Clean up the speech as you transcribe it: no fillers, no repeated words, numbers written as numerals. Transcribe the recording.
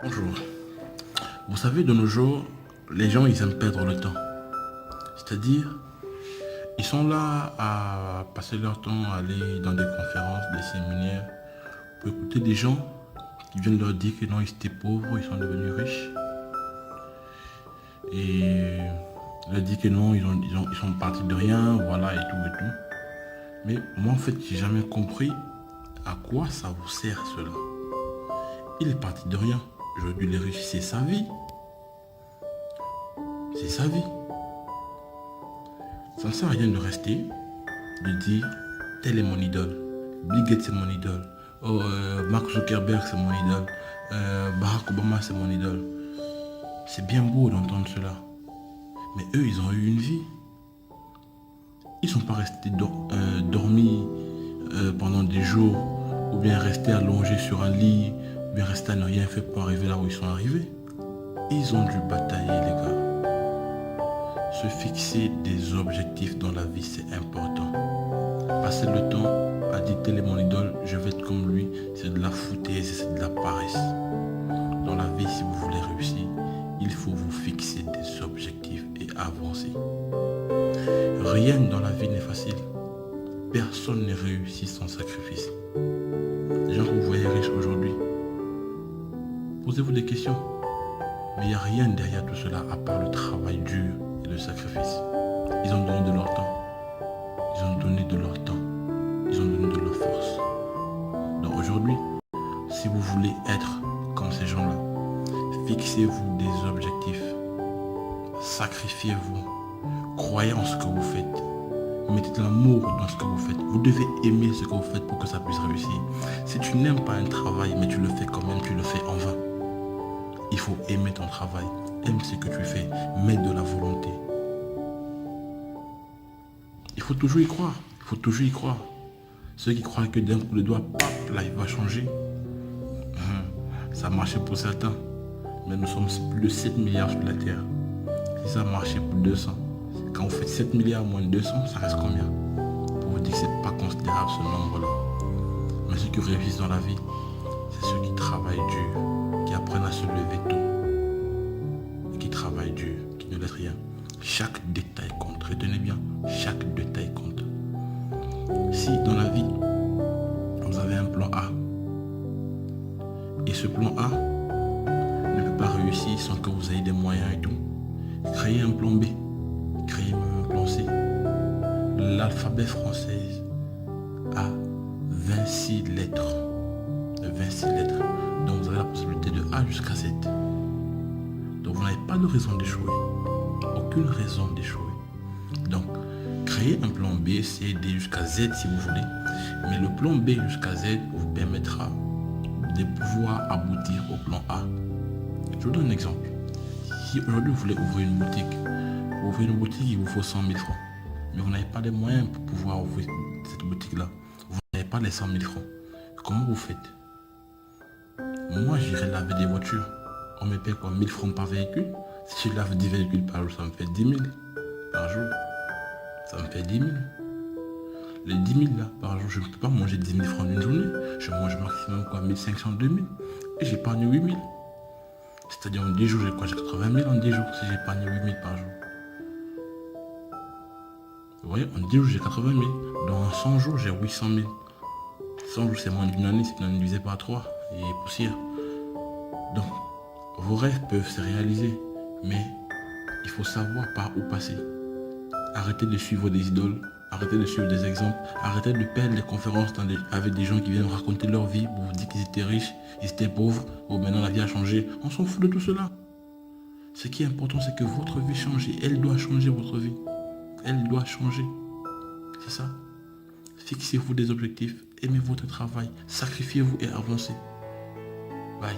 Bonjour. Vous savez, de nos jours, les gens, ils aiment perdre le temps. C'est-à-dire, ils sont là à passer leur temps à aller dans des conférences, des séminaires, pour écouter des gens qui viennent leur dire que non, ils étaient pauvres, ils sont devenus riches. Et leur dire que non, ils sont partis de rien, voilà, et tout, et tout. Mais moi, en fait, j'ai jamais compris à quoi ça vous sert cela. Il est parti de rien. Aujourd'hui, les riches, c'est sa vie. C'est sa vie. Ça ne sert à rien de rester, de dire, tel est mon idole. Bill Gates, c'est mon idole. Oh, Mark Zuckerberg, c'est mon idole. Barack Obama, c'est mon idole. C'est bien beau d'entendre cela. Mais eux, ils ont eu une vie. Ils ne sont pas restés dormis pendant des jours, ou bien restés allongés sur un lit, ou bien restés à ne rien faire pour arriver là où ils sont arrivés. Ils ont dû batailler, les gars. Se fixer des objectifs dans la vie, c'est important. Passer le temps à dire tel est mon idole, je vais être comme lui, c'est de la foutaise, c'est de la paresse. Dans la vie, si vous voulez réussir, il faut vous fixer des objectifs et avancer. Rien dans la vie n'est facile. Personne n'est réussi sans sacrifice. Les gens que vous voyez riches aujourd'hui, posez-vous des questions. Mais il n'y a rien derrière tout cela à part le travail dur et le sacrifice. Ils ont donné de leur temps. Ils ont donné de leur temps. Ils ont donné de leur force. Donc aujourd'hui, si vous voulez être comme ces gens-là, fixez-vous des objectifs. Sacrifiez-vous. Croyez en ce que vous faites. Mettez de l'amour dans ce que vous faites. Vous devez aimer ce que vous faites pour que ça puisse réussir. Si tu n'aimes pas un travail, mais tu le fais quand même, tu le fais en vain. Il faut aimer ton travail. Aime ce que tu fais. Mets de la volonté. Il faut toujours y croire. Il faut toujours y croire. Ceux qui croient que d'un coup de doigt, paf, là, il va changer. Ça marchait pour certains. Mais nous sommes plus de 7 milliards sur la Terre. Si ça marchait pour 200, quand vous faites 7 milliards moins de 200, ça reste combien? Pour vous dire que ce n'est pas considérable ce nombre-là. Mais ceux qui réussissent dans la vie, c'est ceux qui travaillent dur, qui apprennent à se lever tôt, et qui travaillent dur, qui ne laissent rien. Chaque détail compte. Retenez bien, chaque détail compte. Si dans la vie, vous avez un plan A, et ce plan A ne peut pas réussir sans que vous ayez des moyens et tout, créez un plan B, créez même un plan C. L'alphabet français a 26 lettres. 26 lettres. Donc vous avez la possibilité de A jusqu'à Z. Donc vous n'avez pas de raison d'échouer. Aucune raison d'échouer. Donc créez un plan B, C, D jusqu'à Z si vous voulez. Mais le plan B jusqu'à Z vous permettra de pouvoir aboutir au plan A. Je vous donne un exemple. Si aujourd'hui vous voulez ouvrir une boutique, pour ouvrir une boutique, il vous faut 100 000 francs. Mais vous n'avez pas les moyens pour pouvoir ouvrir cette boutique-là. Vous n'avez pas les 100 000 francs. Comment vous faites? Moi, j'irai laver des voitures. On me paie quoi? 1000 francs par véhicule. Si je lave 10 véhicules par jour, ça me fait 10 000 par jour. Ça me fait 10 000. Les 10 000 là par jour, je ne peux pas manger 10 000 francs d'une journée. Je mange maximum quoi, 1500, 2000. Et j'épargne 8 000. C'est-à-dire en 10 jours, j'ai quoi? J'ai 80 000 en 10 jours si j'épargne 8 000 par jour. Vous voyez, en 10 jours, j'ai 80 000. Dans 100 jours, j'ai 800 000. 100 jours, c'est moins d'une année, c'est une année divisée par 3 et poussière. Donc, vos rêves peuvent se réaliser, mais il faut savoir par où passer. Arrêtez de suivre des idoles, arrêtez de suivre des exemples, arrêtez de perdre les conférences avec des gens qui viennent raconter leur vie pour vous dire qu'ils étaient riches, ils étaient pauvres, ou maintenant la vie a changé. On s'en fout de tout cela. Ce qui est important, c'est que votre vie change et elle doit changer votre vie. Elle doit changer. C'est ça. Fixez-vous des objectifs, aimez votre travail, sacrifiez-vous et avancez. Bye.